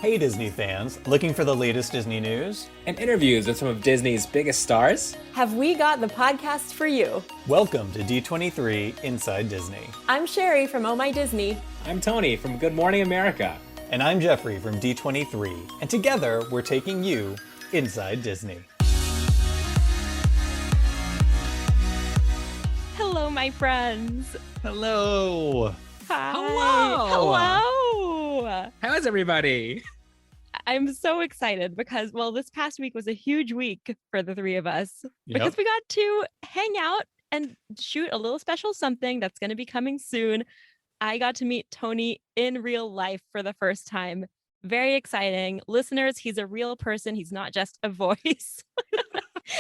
Hey Disney fans, looking for the latest Disney news? And interviews with some of Disney's biggest stars? Have we got the podcast for you? Welcome to D23 Inside Disney. I'm Sherry from Oh My Disney. I'm Tony from Good Morning America. And I'm Jeffrey from D23. And together, we're taking you Inside Disney. Hello, my friends. Hello. Hi. Hello. Hello. How's everybody? I'm so excited because, well, this past week was a huge week for the three of us because Yep. we got to hang out and shoot a little special something that's going to be coming soon. I got to meet Tony in real life for the first time. Very exciting. Listeners, he's a real person. He's not just a voice.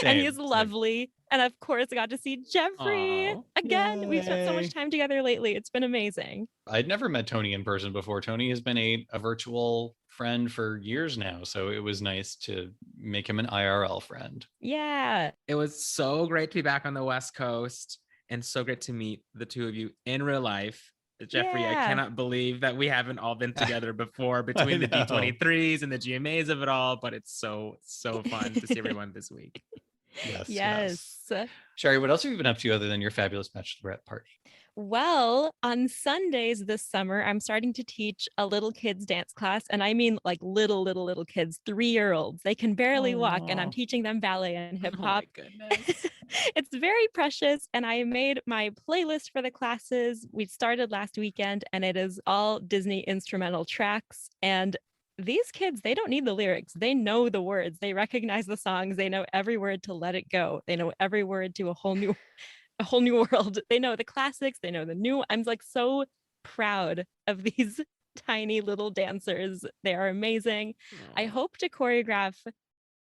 And he's lovely. And of course, I got to see Jeffrey again. We've spent so Yay. much time together lately. It's been amazing. I'd never met Tony in person before. Tony has been a virtual friend for years now, so it was nice to make him an IRL friend. Yeah. It was so great to be back on the West Coast and so great to meet the two of you in real life. Jeffrey, I Yeah. cannot believe that we haven't all been together before between the know. D23s and the GMAs of it all, but it's so fun to see everyone this week. Yes. Sherry, what else have you been up to other than your fabulous bachelorette party? Well, on Sundays this summer, I'm starting to teach a little kids dance class. And I mean like little kids, 3-year-olds. They can barely walk, and I'm Aw. teaching them ballet and hip hop. Oh my goodness. It's very precious. And I made my playlist for the classes. We started last weekend, and it is all Disney instrumental tracks. And these kids, they don't need the lyrics. They know the words. They recognize the songs. They know every word to Let It Go. They know every word to a whole new world. They know the classics. They know the new. I'm like so proud of these tiny little dancers. They are amazing. I hope to choreograph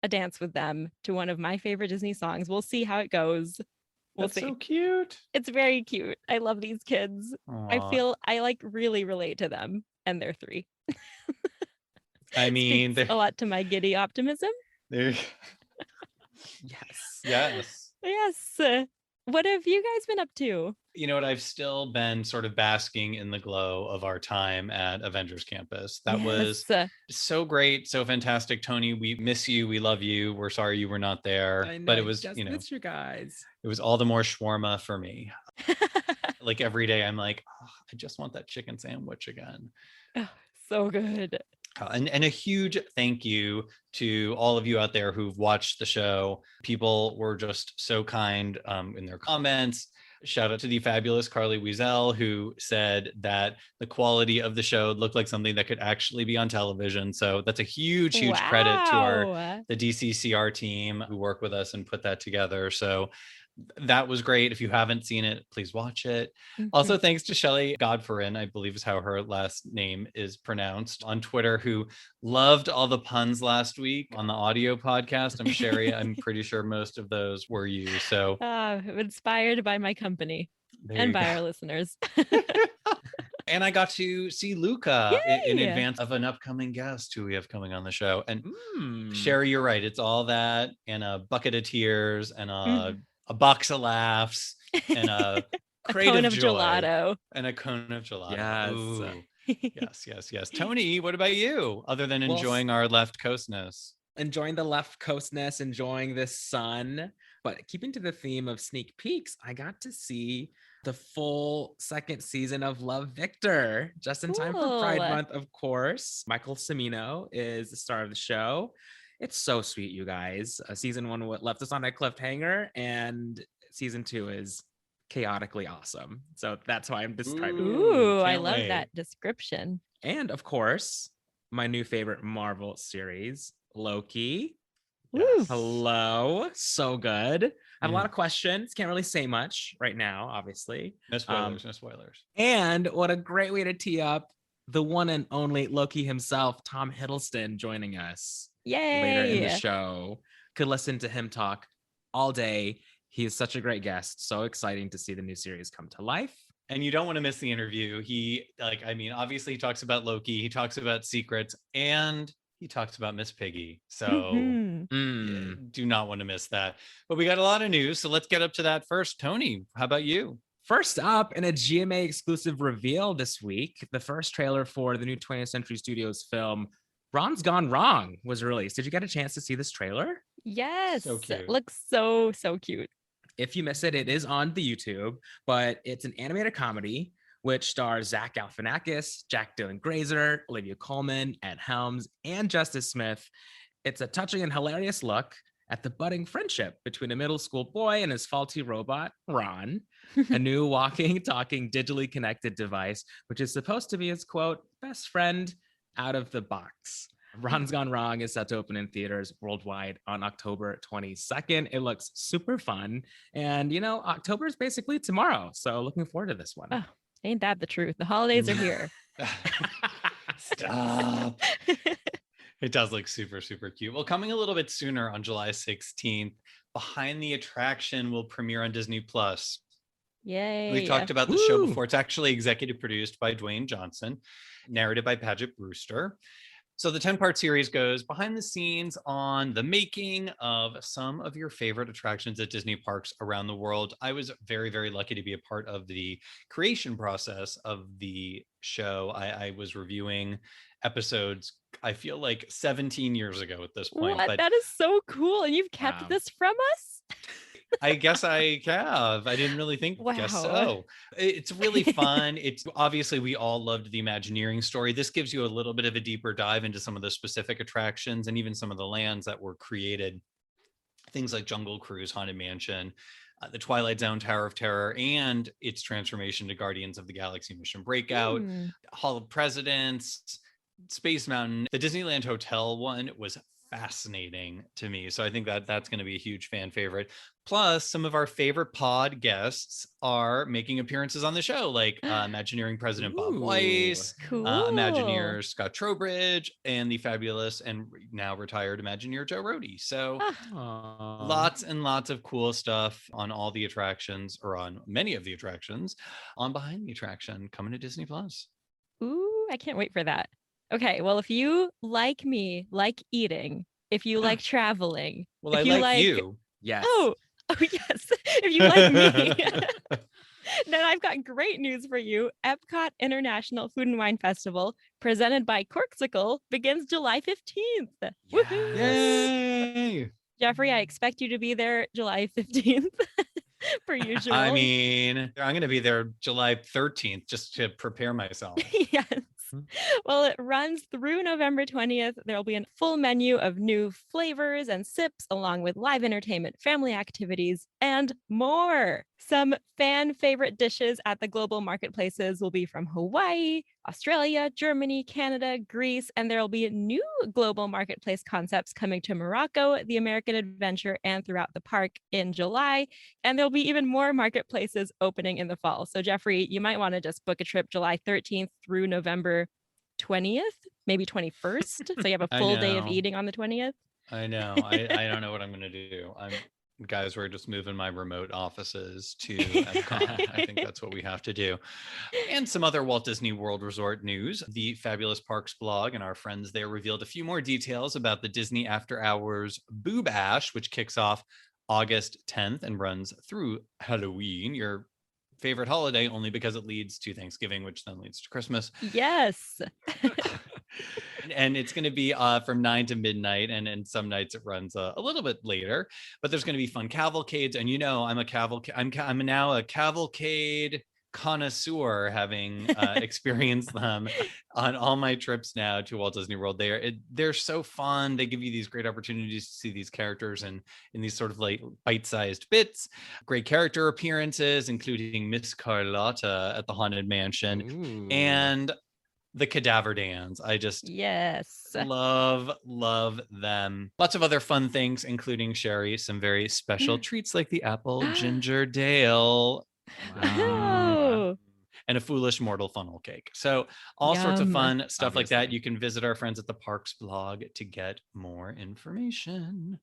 a dance with them to one of my favorite Disney songs. We'll see how it goes. We'll That's see. so cute. It's very cute. I love these kids. I Aw. feel I like really relate to them, and they're 3. I mean, Speaks a lot to my giddy optimism. they're Yes. yes. Yes. What have you guys been up to? You know what? I've still been sort of basking in the glow of our time at Avengers Campus. That was Yes. so great, so fantastic. Tony, we miss you. We love you. We're sorry you were not there. I know, But it was, just miss you guys. it was all the more shawarma for me. Like every day, I'm like, oh, I just want that chicken sandwich again. So good. And a huge thank you to all of you out there who've watched the show. People were just so kind in their comments. Shout out to the fabulous Carly Wiesel, who said that the quality of the show looked like something that could actually be on television. So that's a huge credit to the DCCR team who worked with us and put that together. So that was great. If you haven't seen it, please watch it. Also, thanks to Shelley Godfrin, I believe is how her last name is pronounced, on Twitter, who loved all the puns last week on the audio podcast. I'm pretty sure most of those were you. So Inspired by my company there and you by go. our listeners. And I got to see Luca in Yay! advance of an upcoming guest who we have coming on the show. And Mm. Sherry, you're right. It's all that and a bucket of tears and Mhm. a box of laughs and a A crate cone of of joy gelato. and a cone of gelato. Yes. Ooh, yes. Tony, what about you? Other than Well, enjoying our left coastness? Enjoying the left coastness, enjoying this sun. But keeping to the theme of sneak peeks, I got to see the full second season of Love, Victor, just in time for Pride Cool. Month, of course. Michael Cimino is the star of the show. It's so sweet, you guys. Season 1 left us on a cliffhanger, and season 2 is chaotically awesome. So that's why I'm describing it. Ooh, I can't love wait. that description. And of course, my new favorite Marvel series, Loki. Woo. Hello. So good. I have a Mm. lot of questions. Can't really say much right now, obviously. No spoilers, no spoilers. And what a great way to tee up the one and only Loki himself, Tom Hiddleston, joining us later in the Yay. show. Could listen to him talk all day. He is such a great guest. So exciting to see the new series come to life. And you don't want to miss the interview. Obviously he talks about Loki, he talks about secrets, and he talks about Miss Piggy. So Mhm. do not want to miss that. But we got a lot of news, so let's get up to that first. Tony, how about you? First up, in a GMA exclusive reveal this week, the first trailer for the new 20th Century Studios film, Ron's Gone Wrong was released. Did you get a chance to see this trailer? Yes. So cute. It looks so cute. If you miss it, it is on the YouTube, but it's an animated comedy which stars Zach Galifianakis, Jack Dylan Grazer, Olivia Colman, Ed Helms, and Justice Smith. It's a touching and hilarious look at the budding friendship between a middle school boy and his faulty robot, Ron, a new walking, talking, digitally connected device, which is supposed to be his, quote, best friend out of the box. Ron's Gone Wrong is set to open in theaters worldwide on October 22nd. It looks super fun. And, October is basically tomorrow. So looking forward to this one. Oh, ain't that the truth? The holidays are here. Stop. It does look super, super cute. Well, coming a little bit sooner on July 16th, Behind the Attraction will premiere on Disney Plus. Yay. We talked about the show before. It's actually executive produced by Dwayne Johnson, narrated by Paget Brewster. So the 10-part series goes behind the scenes on the making of some of your favorite attractions at Disney parks around the world. I was very, very lucky to be a part of the creation process of the show. I was reviewing episodes, I feel like 17 years ago at this point. What? But that is so cool. And you've kept this from us? I guess I have. I didn't really think. Wow. Guess so. It's really fun. It's obviously we all loved the Imagineering story. This gives you a little bit of a deeper dive into some of the specific attractions and even some of the lands that were created. Things like Jungle Cruise, Haunted Mansion, the Twilight Zone, Tower of Terror, and its transformation to Guardians of the Galaxy Mission Breakout, Hall of Presidents, Space Mountain. The Disneyland Hotel one was fascinating to me. So I think that that's going to be a huge fan favorite. Plus, some of our favorite pod guests are making appearances on the show, like Imagineering President Bob Weiss, Cool. Imagineer Scott Trowbridge, and the fabulous and now retired Imagineer Joe Rohde. So lots and lots of cool stuff on all the attractions, or on many of the attractions, on Behind the Attraction coming to Disney Plus. Ooh, I can't wait for that. Okay, well, if you like me, like eating, if you like traveling, Well, if I like you. Yes. Oh, yes. If you like me, then I've got great news for you. EPCOT International Food and Wine Festival, presented by Corksicle, begins July 15th. Yes. Woohoo! Yay! Jeffrey, I expect you to be there July 15th, per usual. I mean, I'm going to be there July 13th just to prepare myself. Yes. Well, it runs through November 20th. There will be a full menu of new flavors and sips, along with live entertainment, family activities, and more. Some fan favorite dishes at the global marketplaces will be from Hawaii, Australia, Germany, Canada, Greece, and there will be new global marketplace concepts coming to Morocco, the American Adventure, and throughout the park in July. And there'll be even more marketplaces opening in the fall. So Jeffrey, you might want to just book a trip July 13th through November 20th, maybe 21st. So you have a full day of eating on the 20th. I know. I don't know what I'm going to do. Guys, we're just moving my remote offices to EPCOT. I think that's what we have to do. And some other Walt Disney World Resort news. The Fabulous Parks blog and our friends there revealed a few more details about the Disney After Hours Boo Bash, which kicks off August 10th and runs through Halloween, your favorite holiday, only because it leads to Thanksgiving, which then leads to Christmas. Yes. And it's going to be from 9 to midnight, and some nights it runs a little bit later. But there's going to be fun cavalcades, and I'm now a cavalcade connoisseur, having experienced them on all my trips now to Walt Disney World. They're so fun. They give you these great opportunities to see these characters in these sort of like bite-sized bits. Great character appearances, including Miss Carlotta at the Haunted Mansion. Ooh. And the Cadaver Dans. I just love them. Lots of other fun things, including Sherry, some very special treats like the apple ginger dale. Wow. And a foolish mortal funnel cake. So all sorts of fun stuff like that. Obviously. You can visit our friends at the Parks blog to get more information.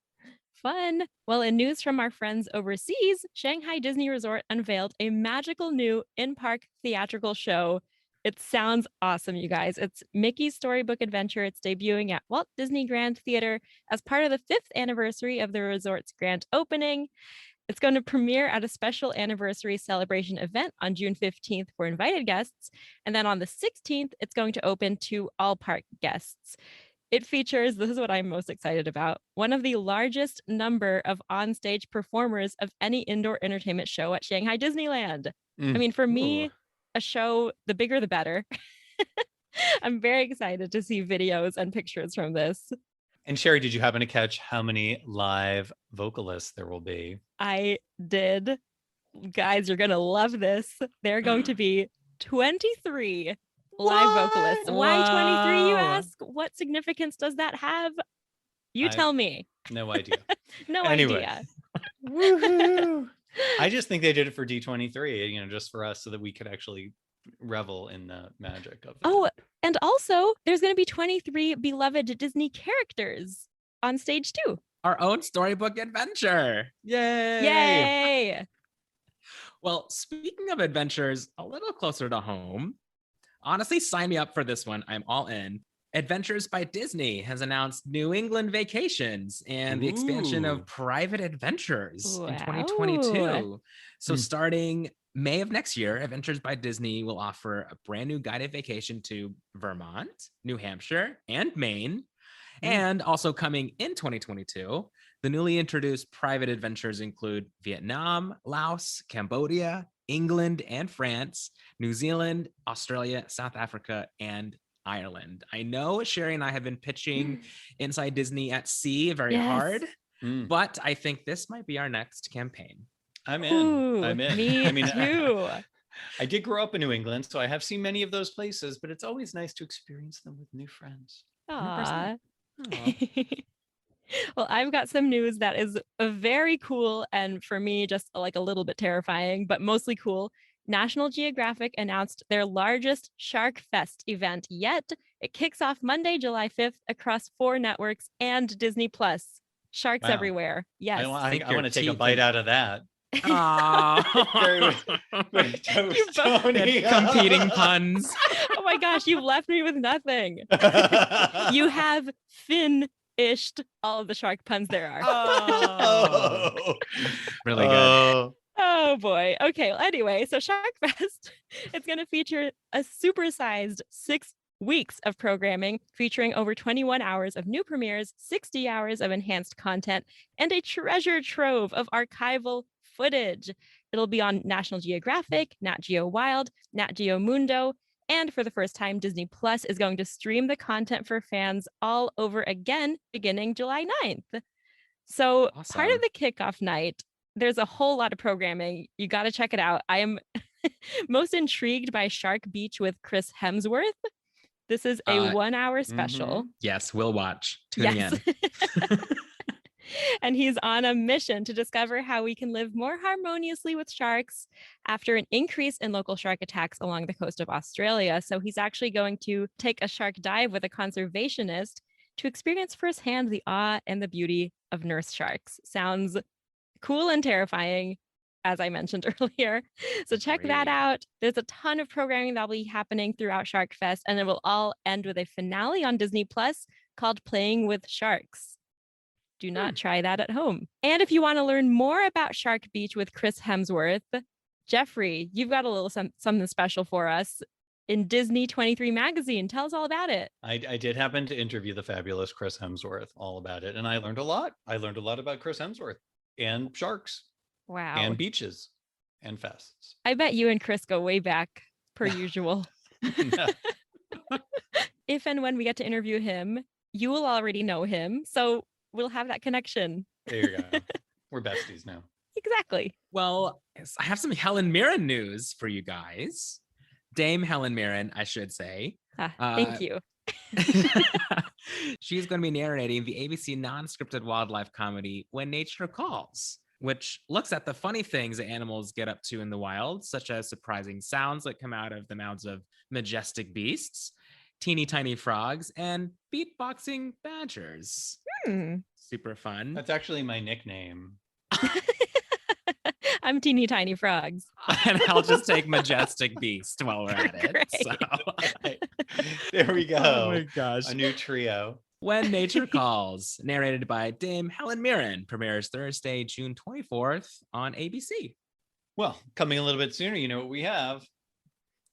Fun. Well, in news from our friends overseas, Shanghai Disney Resort unveiled a magical new in-park theatrical show. It sounds awesome, you guys. It's Mickey's Storybook Adventure. It's debuting at Walt Disney Grand Theater as part of the 5th anniversary of the resort's grand opening. It's going to premiere at a special anniversary celebration event on June 15th for invited guests. And then on the 16th, it's going to open to all park guests. It features, this is what I'm most excited about, one of the largest number of onstage performers of any indoor entertainment show at Shanghai Disneyland. I mean, for me, a show, the bigger the better. I'm very excited to see videos and pictures from this. And Sherry, did you happen to catch how many live vocalists there will be? I did. Guys, you're going to love this. There are going to be 23 live vocalists. Why 23, you ask? What significance does that have? You tell me. No idea. No idea. Woohoo! I just think they did it for D23, just for us so that we could actually revel in the magic of it. Oh, and also there's going to be 23 beloved Disney characters on stage too. Our own storybook adventure. Yay! Yay! Well, speaking of adventures a little closer to home, honestly, sign me up for this one. I'm all in. Adventures by Disney has announced New England vacations and the expansion of private adventures in 2022. So starting May of next year, Adventures by Disney will offer a brand new guided vacation to Vermont, New Hampshire, and Maine. And also coming in 2022, the newly introduced private adventures include Vietnam, Laos, Cambodia, England and France, New Zealand, Australia, South Africa, and Ireland. I know Sherry and I have been pitching Inside Disney at Sea very hard, but I think this might be our next campaign. I'm in. Ooh, I'm in. Me too. I did grow up in New England, so I have seen many of those places, but it's always nice to experience them with new friends. Aww. Well, I've got some news that is very cool and for me just like a little bit terrifying, but mostly cool. National Geographic announced their largest SHARKFEST event yet. It kicks off Monday, July 5th across 4 networks and Disney Plus. Sharks everywhere. Yes. I want to take a bite out of that. Competing puns. Oh my gosh, you've left me with nothing. You have finished all of the shark puns there are. Really good. Oh boy. Okay. Well, anyway, so SharkFest, it's going to feature a supersized 6 weeks of programming featuring over 21 hours of new premieres, 60 hours of enhanced content, and a treasure trove of archival footage. It'll be on National Geographic, Nat Geo Wild, Nat Geo Mundo, and for the first time, Disney Plus is going to stream the content for fans all over again beginning July 9th. So part of the kickoff night, there's a whole lot of programming. You got to check it out. I am most intrigued by Shark Beach with Chris Hemsworth. This is a 1-hour special. Yes, we'll watch. Tuning in. And he's on a mission to discover how we can live more harmoniously with sharks after an increase in local shark attacks along the coast of Australia. So he's actually going to take a shark dive with a conservationist to experience firsthand the awe and the beauty of nurse sharks. Sounds cool and terrifying, as I mentioned earlier. So check that out. There's a ton of programming that'll be happening throughout SharkFest, and it will all end with a finale on Disney Plus called Playing with Sharks. Do not try that at home. And if you want to learn more about Shark Beach with Chris Hemsworth, Jeffrey, you've got a little something special for us in Disney 23 magazine. Tell us all about it. I did happen to interview the fabulous Chris Hemsworth all about it, and I learned a lot. I learned a lot about Chris Hemsworth and sharks. Wow. And beaches and fests. I bet you and Chris go way back, per usual. If and when we get to interview him, you will already know him. So we'll have that connection. There you go. We're besties now. Exactly. Well, I have some Helen Mirren news for you guys. Dame Helen Mirren, I should say. Thank you. She's going to be narrating the ABC non-scripted wildlife comedy When Nature Calls, which looks at the funny things that animals get up to in the wild, such as surprising sounds that come out of the mouths of majestic beasts, teeny tiny frogs, and beatboxing badgers. Super fun. That's actually my nickname. I'm Teeny Tiny Frogs. And I'll just take Majestic Beast while we're at it. So. There we go. Oh my gosh. A new trio. When Nature Calls, narrated by Dame Helen Mirren, premieres Thursday, June 24th on ABC. Well, coming a little bit sooner, you know what we have?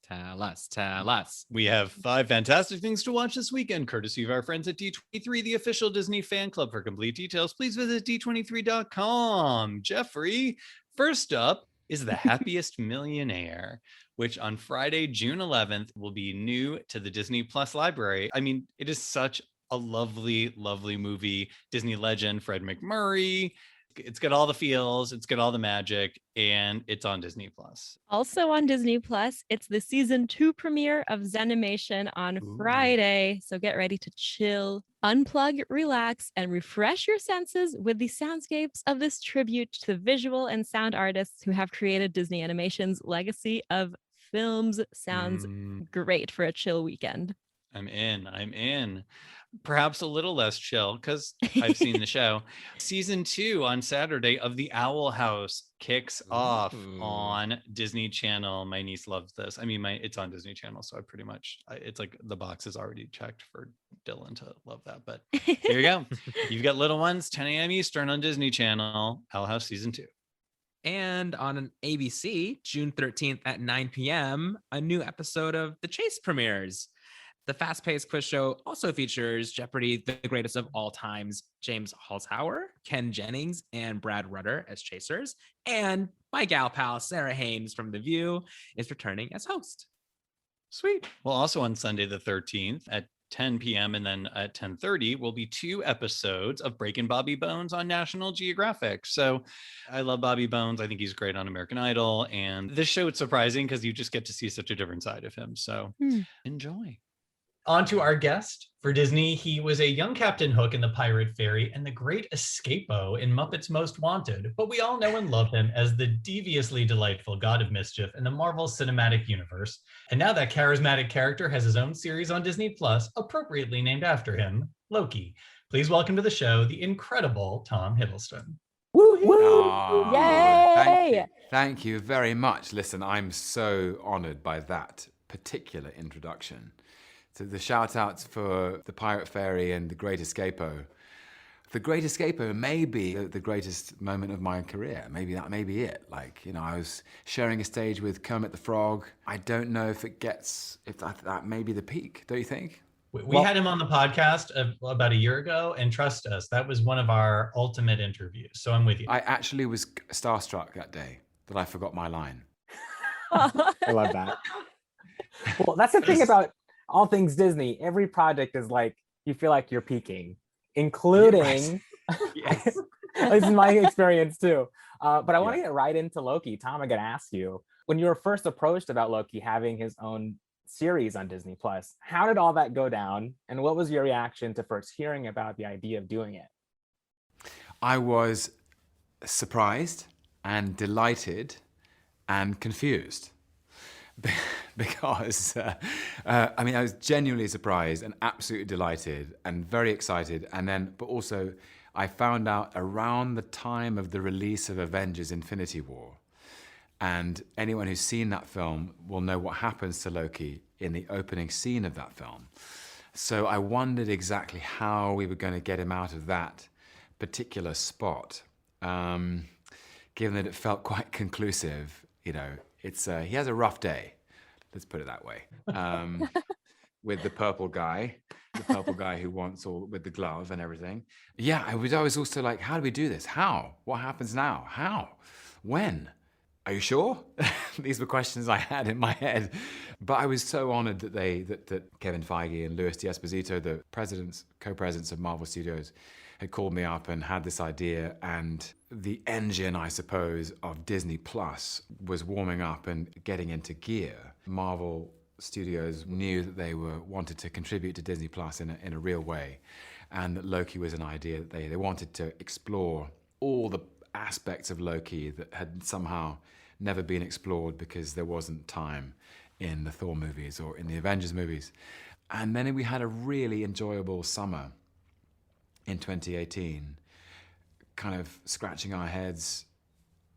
Tell us, tell us. We have 5 fantastic things to watch this weekend, courtesy of our friends at D23, the official Disney fan club. For complete details, please visit d23.com. Jeffrey, first up is The Happiest Millionaire, which on Friday, June 11th, will be new to the Disney Plus library. I mean, it is such a lovely, lovely movie. Disney legend Fred McMurray. It's got all the feels, it's got all the magic, and it's on Disney Plus. Also on Disney Plus, it's the season 2 premiere of Zenimation on Friday. So get ready to chill, unplug, relax, and refresh your senses with the soundscapes of this tribute to the visual and sound artists who have created Disney Animation's legacy of films. Sounds great for a chill weekend. I'm in. Perhaps a little less chill because I've seen the show. Season 2 on Saturday of The Owl House kicks off on Disney Channel. My niece loves this. I mean, it's on Disney Channel, so it's like the box is already checked for Dylan to love that. But there you go. You've got little ones, 10 a.m. Eastern on Disney Channel, Owl House Season 2. And on an ABC, June 13th at 9 p.m., a new episode of The Chase premieres. The fast-paced quiz show also features Jeopardy, the greatest of all times, James Holzhauer, Ken Jennings, and Brad Rutter as chasers. And my gal pal, Sarah Haynes from The View, is returning as host. Sweet. Well, also on Sunday the 13th at 10 p.m. and then at 10:30 will be 2 episodes of Breaking Bobby Bones on National Geographic. So I love Bobby Bones. I think he's great on American Idol. And this show, it's surprising because you just get to see such a different side of him. So enjoy. On to our guest. For Disney, he was a young Captain Hook in The Pirate Fairy and the Great Escapo in Muppets Most Wanted, but we all know and love him as the deviously delightful God of Mischief in the Marvel Cinematic Universe. And now that charismatic character has his own series on Disney Plus, appropriately named after him, Loki. Please welcome to the show the incredible Tom Hiddleston. Woo! Yay! Thank you very much. Listen, I'm so honored by that particular introduction. So the shout outs for The Pirate Fairy and The Great Escapo. The Great Escapo may be the greatest moment of my career. Maybe that may be it. I was sharing a stage with Kermit the Frog. I don't know if that may be the peak. Don't you think? We had him on the podcast about a year ago, and trust us, that was one of our ultimate interviews. So I'm with you. I actually was starstruck that day that I forgot my line. I love that. Well, that's the thing about all things Disney. Every project is like, you feel like you're peaking, including, Yes. this is my experience too. But I want to get right into Loki. Tom, I got to ask you, when you were first approached about Loki having his own series on Disney Plus, how did all that go down? And what was your reaction to first hearing about the idea of doing it? I was surprised and delighted and confused. Because I was genuinely surprised and absolutely delighted and very excited. But also I found out around the time of the release of Avengers Infinity War. And anyone who's seen that film will know what happens to Loki in the opening scene of that film. So I wondered exactly how we were going to get him out of that particular spot, given that it felt quite conclusive. He has a rough day, let's put it that way, with the purple guy who wants all with the glove and everything. Yeah, I was also like, how do we do this? How? What happens now? How? When? Are you sure? These were questions I had in my head. But I was so honored that Kevin Feige and Louis D'Esposito, the co-presidents of Marvel Studios, had called me up and had this idea, and the engine, I suppose, of Disney Plus was warming up and getting into gear. Marvel Studios knew that they wanted to contribute to Disney Plus in a real way, and that Loki was an idea that they wanted to explore all the aspects of Loki that had somehow never been explored because there wasn't time in the Thor movies or in the Avengers movies. And then we had a really enjoyable summer in 2018, kind of scratching our heads,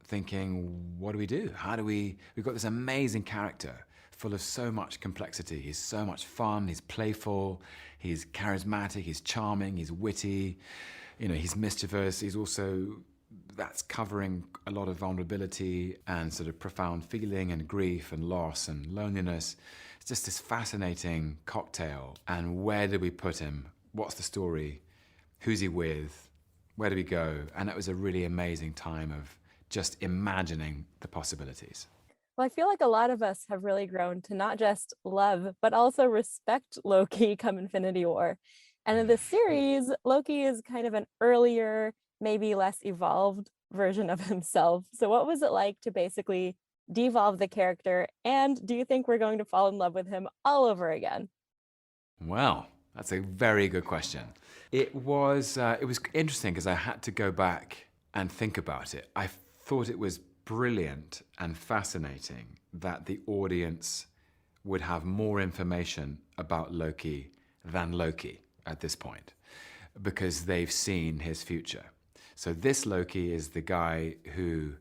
thinking, what do we do? We've got this amazing character full of so much complexity. He's so much fun, he's playful, he's charismatic, he's charming, he's witty, he's mischievous, he's also that's covering a lot of vulnerability and sort of profound feeling and grief and loss and loneliness. It's just this fascinating cocktail. And where do we put him? What's the story? Who's he with? Where do we go? And it was a really amazing time of just imagining the possibilities. Well, I feel like a lot of us have really grown to not just love, but also respect Loki come Infinity War. And in this series, Loki is kind of an earlier, maybe less evolved version of himself. So what was it like to basically devolve the character? And do you think we're going to fall in love with him all over again? Well, that's a very good question. It was interesting because I had to go back and think about it. I thought it was brilliant and fascinating that the audience would have more information about Loki than Loki at this point, because they've seen his future. So this Loki is the guy who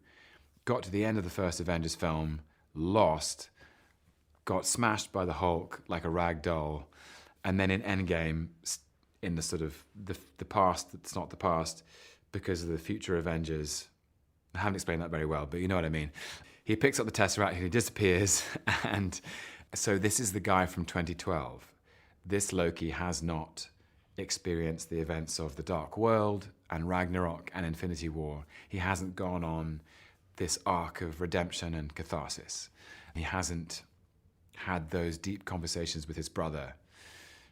got to the end of the first Avengers film, lost, got smashed by the Hulk like a rag doll, and then in Endgame, in the sort of the past that's not the past, because of the future Avengers. I haven't explained that very well, but you know what I mean. He picks up the Tesseract and he disappears. And so this is the guy from 2012. This Loki has not experienced the events of the Dark World and Ragnarok and Infinity War. He hasn't gone on this arc of redemption and catharsis. He hasn't had those deep conversations with his brother.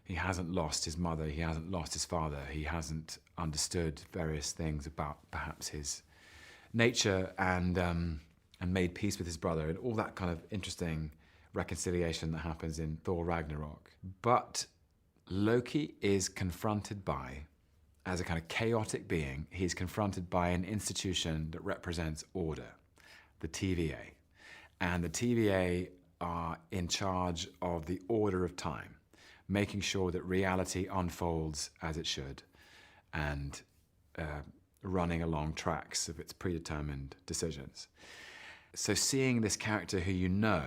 He hasn't lost his mother. He hasn't lost his father. He hasn't understood various things about perhaps his nature and made peace with his brother and all that kind of interesting reconciliation that happens in Thor Ragnarok. But Loki is confronted by, as a kind of chaotic being, he's confronted by an institution that represents order, the TVA. And the TVA are in charge of the order of time, making sure that reality unfolds as it should and running along tracks of its predetermined decisions. So seeing this character who you know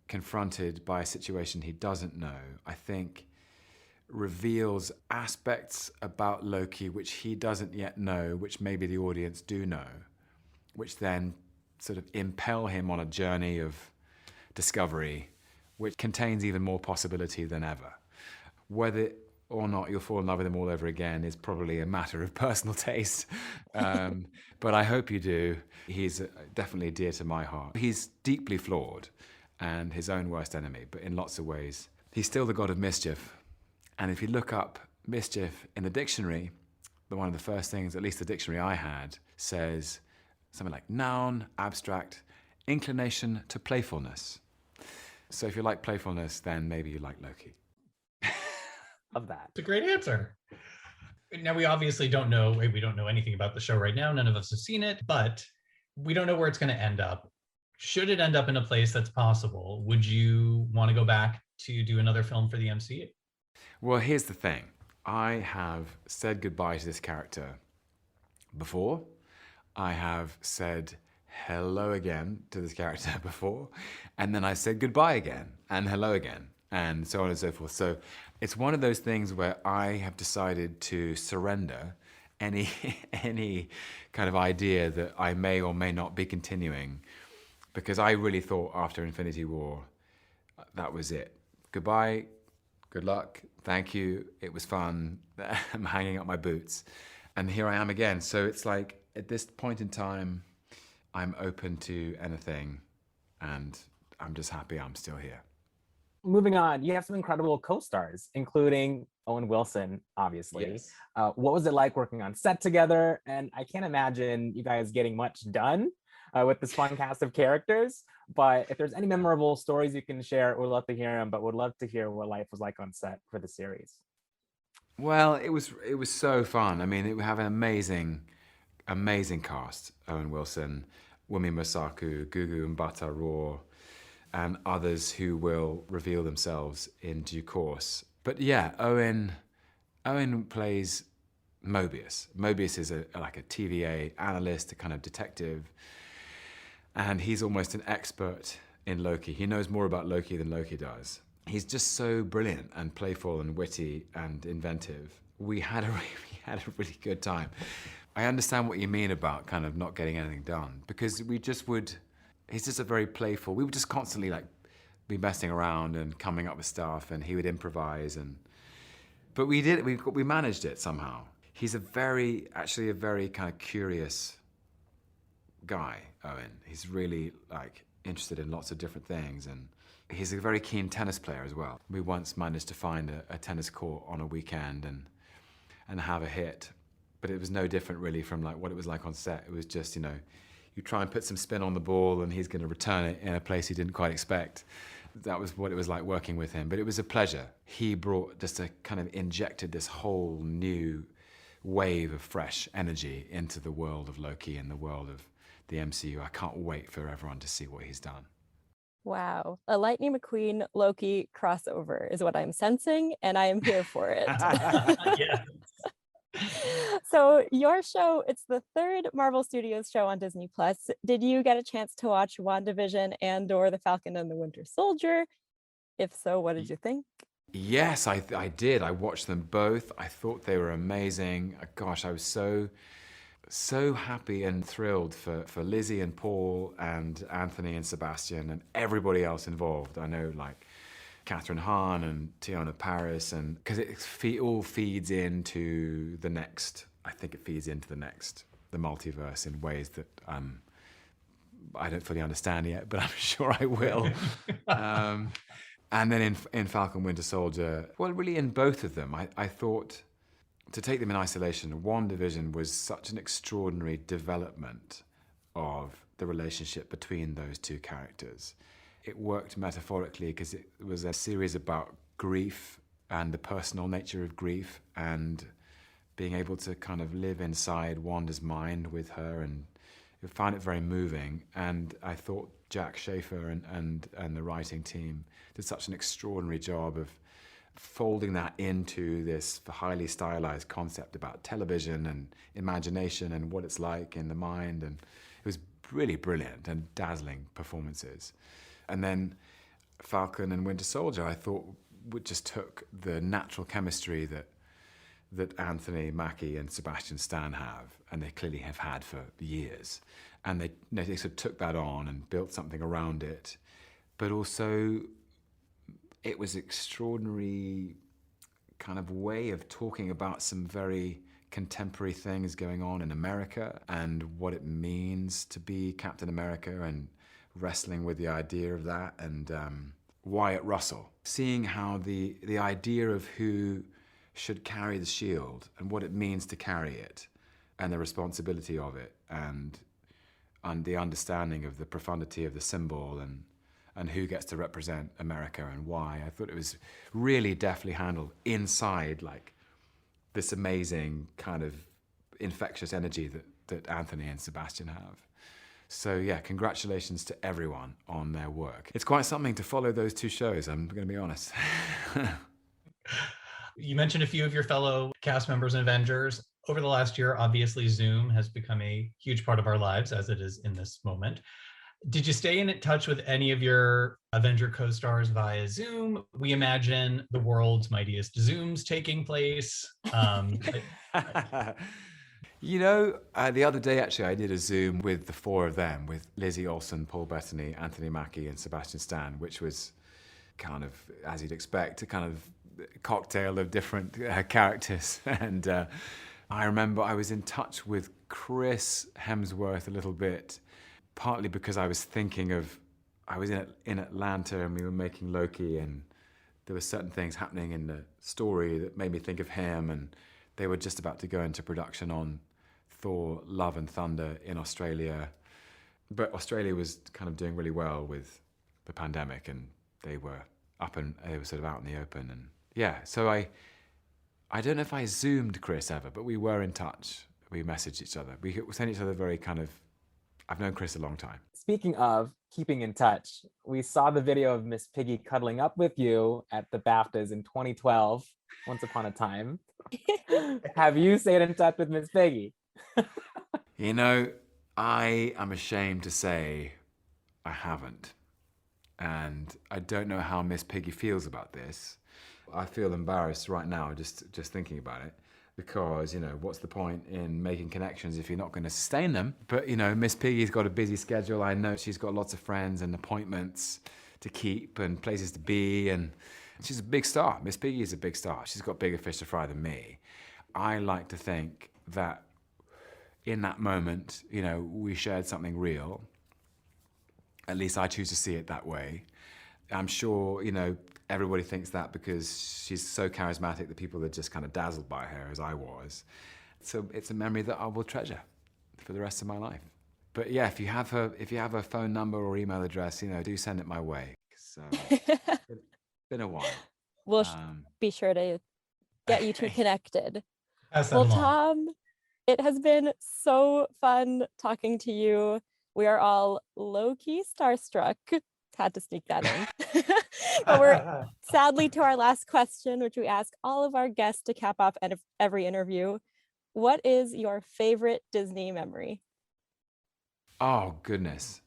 confronted by a situation he doesn't know, I think reveals aspects about Loki which he doesn't yet know, which maybe the audience do know, which then sort of impel him on a journey of discovery, which contains even more possibility than ever. Whether or not you'll fall in love with him all over again is probably a matter of personal taste. But I hope you do. He's definitely dear to my heart. He's deeply flawed and his own worst enemy, but in lots of ways, he's still the god of mischief. And if you look up mischief in the dictionary, one of the first things, at least the dictionary I had, says something like noun, abstract, inclination to playfulness. So if you like playfulness, then maybe you like Loki. Of that. It's a great answer. Now, we obviously don't know anything about the show right now. None of us have seen it, but we don't know where it's going to end up. Should it end up in a place that's possible, would you want to go back to do another film for the MCU? Well, here's the thing. I have said goodbye to this character before. I have said hello again to this character before. And then I said goodbye again and hello again and so on and so forth. So it's one of those things where I have decided to surrender any kind of idea that I may or may not be continuing, because I really thought after Infinity War, that was it. Goodbye, good luck, thank you, it was fun, I'm hanging up my boots, and here I am again. So it's like, at this point in time, I'm open to anything, and I'm just happy I'm still here. Moving on, you have some incredible co-stars, including Owen Wilson, obviously. Yes. What was it like working on set together? And I can't imagine you guys getting much done with this fun cast of characters. But if there's any memorable stories you can share, we'd love to hear them. But would love to hear what life was like on set for the series. Well, it was so fun. I mean, we have an amazing cast. Owen Wilson, Wumi Masaku, Gugu Mbata Raw, and others who will reveal themselves in due course. But yeah, Owen plays Mobius. Mobius is like a TVA analyst, a kind of detective, and he's almost an expert in Loki. He knows more about Loki than Loki does. He's just so brilliant and playful and witty and inventive. We had a really good time. I understand what you mean about kind of not getting anything done, because we just would, he's just a very playful, we would just constantly like be messing around and coming up with stuff, and he would improvise, but we managed it somehow. He's actually a very kind of curious guy, Owen. He's really like interested in lots of different things, and he's a very keen tennis player as well. We once managed to find a tennis court on a weekend and have a hit, but it was no different really from like what it was like on set. It was just, you try and put some spin on the ball and he's going to return it in a place he didn't quite expect. That was what it was like working with him, but it was a pleasure. He injected this whole new wave of fresh energy into the world of Loki and the world of the MCU. I can't wait for everyone to see what he's done. Wow. A Lightning McQueen Loki crossover is what I'm sensing, and I am here for it. Yes. So your show, it's the third Marvel Studios show on Disney Plus. Did you get a chance to watch WandaVision and/or The Falcon and the Winter Soldier? If so, what did you think? Yes, I did. I watched them both. I thought they were amazing. Gosh, I was so happy and thrilled for Lizzie and Paul and Anthony and Sebastian and everybody else involved. I know like Catherine Hahn and Tiana Paris, and because it all feeds into the next. I think it feeds into the multiverse in ways that I don't fully understand yet, but I'm sure I will. And then in Falcon Winter Soldier, well, really in both of them, I thought, to take them in isolation, WandaVision was such an extraordinary development of the relationship between those two characters. It worked metaphorically because it was a series about grief and the personal nature of grief and being able to kind of live inside Wanda's mind with her, and I found it very moving. And I thought Jack Schaefer and the writing team did such an extraordinary job of folding that into this highly stylized concept about television and imagination and what it's like in the mind. And it was really brilliant and dazzling performances. And then Falcon and Winter Soldier, I thought, just took the natural chemistry that Anthony Mackie and Sebastian Stan have, and they clearly have had for years. And they sort of took that on and built something around it. But also, it was an extraordinary kind of way of talking about some very contemporary things going on in America and what it means to be Captain America and wrestling with the idea of that, and Wyatt Russell. Seeing how the idea of who should carry the shield and what it means to carry it and the responsibility of it and the understanding of the profundity of the symbol and who gets to represent America and why. I thought it was really deftly handled inside like this amazing kind of infectious energy that Anthony and Sebastian have. So yeah, congratulations to everyone on their work. It's quite something to follow those two shows, I'm going to be honest. You mentioned a few of your fellow cast members in Avengers. Over the last year, obviously, Zoom has become a huge part of our lives, as it is in this moment. Did you stay in touch with any of your Avenger co-stars via Zoom? We imagine the world's mightiest Zooms taking place. The other day, actually, I did a Zoom with the four of them, with Lizzie Olsen, Paul Bettany, Anthony Mackie, and Sebastian Stan, which was kind of, as you'd expect, a kind of cocktail of different characters. And I remember I was in touch with Chris Hemsworth a little bit, partly because I was thinking of, I was in Atlanta and we were making Loki, and there were certain things happening in the story that made me think of him, and they were just about to go into production on Thor, Love and Thunder in Australia. But Australia was kind of doing really well with the pandemic, and they were sort of out in the open. And yeah, so I don't know if I Zoomed Chris ever, but we were in touch. We messaged each other. We sent each other very kind of, I've known Chris a long time. Speaking of keeping in touch, we saw the video of Miss Piggy cuddling up with you at the BAFTAs in 2012, once upon a time. Have you stayed in touch with Miss Piggy? I am ashamed to say I haven't. And I don't know how Miss Piggy feels about this. I feel embarrassed right now just thinking about it, because, what's the point in making connections if you're not going to sustain them? But, Miss Piggy's got a busy schedule. I know she's got lots of friends and appointments to keep and places to be, and she's a big star. Miss Piggy is a big star. She's got bigger fish to fry than me. I like to think that in that moment, we shared something real. At least I choose to see it that way. I'm sure, everybody thinks that because she's so charismatic that people are just kind of dazzled by her, as I was. So it's a memory that I will treasure for the rest of my life. But yeah, if you have her phone number or email address, do send it my way. So it's been a while. We'll be sure to get you two connected. Well, Tom, it has been so fun talking to you. We are all low-key starstruck. Had to sneak that in. But we're sadly to our last question, which we ask all of our guests to cap off at every interview. What is your favorite Disney memory? Oh, goodness.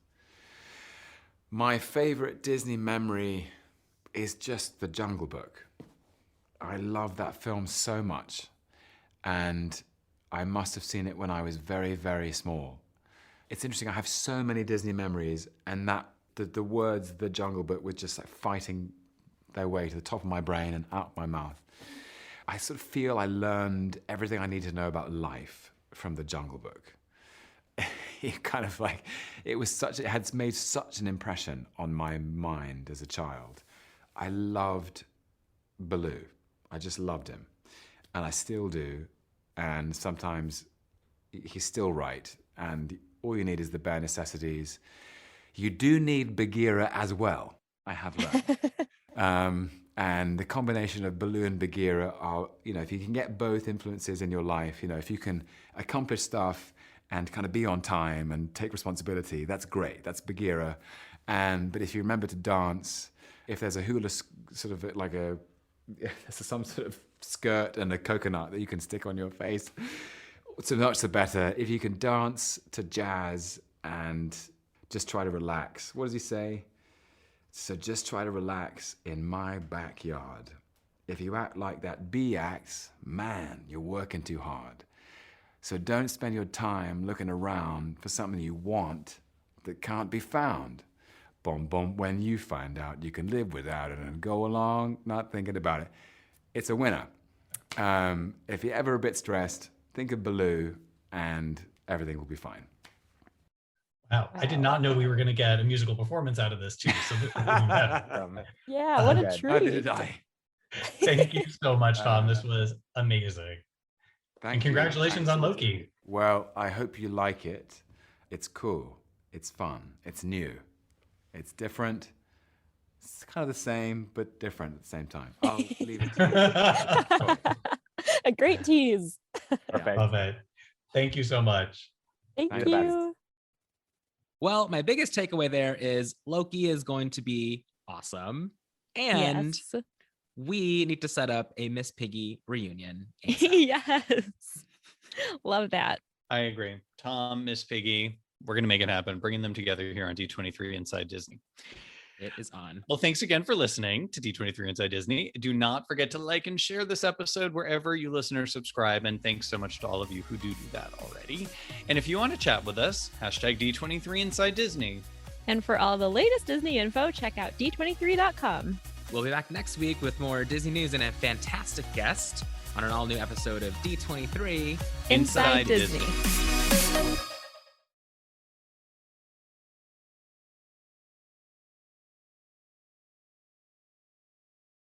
My favorite Disney memory is just The Jungle Book. I love that film so much. And I must have seen it when I was very, very small. It's interesting, I have so many Disney memories, and that the words The Jungle Book were just like fighting their way to the top of my brain and out my mouth. I sort of feel I learned everything I need to know about life from The Jungle Book. It had made such an impression on my mind as a child. I loved Baloo. I just loved him. And I still do. And sometimes he's still right. And all you need is the bare necessities. You do need Bagheera as well, I have learned. And the combination of Baloo and Bagheera are, if you can get both influences in your life, if you can accomplish stuff and kind of be on time and take responsibility, that's great. That's Bagheera. But if you remember to dance, if there's a hula, sort of like some sort of skirt and a coconut that you can stick on your face, so much the better. If you can dance to jazz and just try to relax. What does he say? So just try to relax in my backyard. If you act like that bee acts, man, you're working too hard. So don't spend your time looking around for something you want that can't be found. Boom, boom, when you find out you can live without it and go along not thinking about it. It's a winner. If you're ever a bit stressed, think of Baloo and everything will be fine. Wow, I did not know we were going to get a musical performance out of this too. So this is even better. Yeah, what a treat. How did I? Thank you so much, Tom. This was amazing. Thank And congratulations you. on Loki. Well, I hope you like it. It's cool. It's fun. It's new. It's different. It's kind of the same, but different at the same time. I'll leave it to you. A great tease. Perfect. Love it. Thank you so much. Thank Thank you. Well, my biggest takeaway there is Loki is going to be awesome. And Yes. we need to set up a Miss Piggy reunion. Yes. Love that. I agree. Tom, Miss Piggy, we're going to make it happen, bringing them together here on D23 Inside Disney. It is on. Well, thanks again for listening to D23 Inside Disney. Do not forget to like and share this episode wherever you listen or subscribe. And thanks so much to all of you who do that already. And if you want to chat with us, hashtag D23 Inside Disney. And for all the latest Disney info, check out d23.com. We'll be back next week with more Disney news and a fantastic guest on an all-new episode of D23 Inside Disney.